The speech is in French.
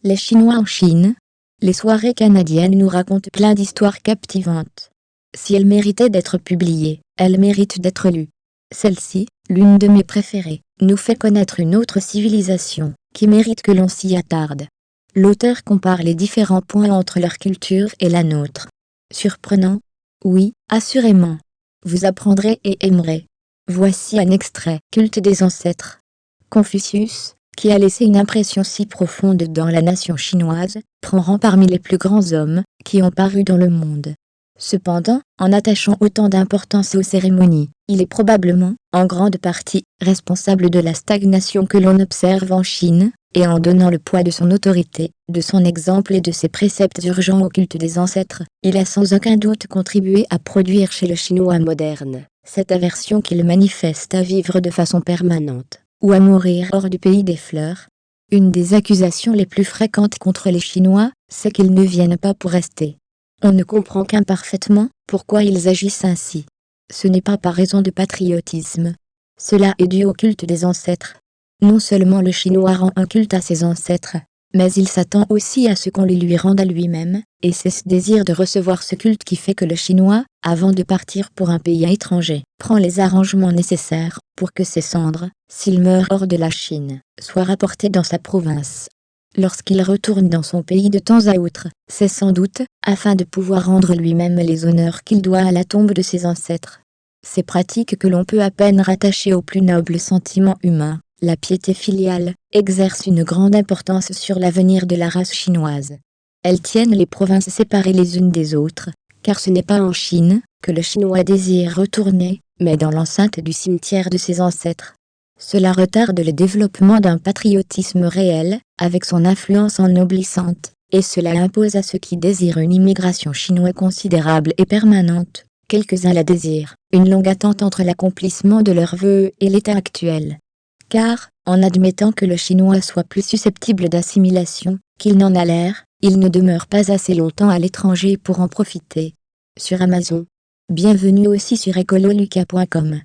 Les Chinois en Chine. Les soirées canadiennes nous racontent plein d'histoires captivantes. Si elles méritaient d'être publiées, elles méritent d'être lues. Celle-ci, l'une de mes préférées, nous fait connaître une autre civilisation, qui mérite que l'on s'y attarde. L'auteur compare les différents points entre leur culture et la nôtre. Surprenant? Oui, assurément. Vous apprendrez et aimerez. Voici un extrait. Culte des ancêtres. Confucius, qui a laissé une impression si profonde dans la nation chinoise, prend rang parmi les plus grands hommes qui ont paru dans le monde. Cependant, en attachant autant d'importance aux cérémonies, il est probablement, en grande partie, responsable de la stagnation que l'on observe en Chine, et en donnant le poids de son autorité, de son exemple et de ses préceptes urgents au culte des ancêtres, il a sans aucun doute contribué à produire chez le Chinois moderne cette aversion qu'il manifeste à vivre de façon permanente, ou à mourir hors du pays des fleurs. Une des accusations les plus fréquentes contre les Chinois, c'est qu'ils ne viennent pas pour rester. On ne comprend qu'imparfaitement pourquoi ils agissent ainsi. Ce n'est pas par raison de patriotisme. Cela est dû au culte des ancêtres. Non seulement le Chinois rend un culte à ses ancêtres, mais il s'attend aussi à ce qu'on les lui rende à lui-même, et c'est ce désir de recevoir ce culte qui fait que le Chinois, avant de partir pour un pays étranger, prend les arrangements nécessaires pour que ses cendres, s'il meurt hors de la Chine, soient rapportées dans sa province. Lorsqu'il retourne dans son pays de temps à autre, c'est sans doute afin de pouvoir rendre lui-même les honneurs qu'il doit à la tombe de ses ancêtres. Ces pratiques que l'on peut à peine rattacher aux plus nobles sentiments humains, la piété filiale, exercent une grande importance sur l'avenir de la race chinoise. Elles tiennent les provinces séparées les unes des autres, car ce n'est pas en Chine que le Chinois désire retourner, mais dans l'enceinte du cimetière de ses ancêtres. Cela retarde le développement d'un patriotisme réel, avec son influence ennoblissante, et cela impose à ceux qui désirent une immigration chinoise considérable et permanente, quelques-uns la désirent, une longue attente entre l'accomplissement de leurs vœux et l'état actuel. Car, en admettant que le Chinois soit plus susceptible d'assimilation qu'il n'en a l'air, il ne demeure pas assez longtemps à l'étranger pour en profiter. Sur Amazon. Bienvenue aussi sur ecololuca.com.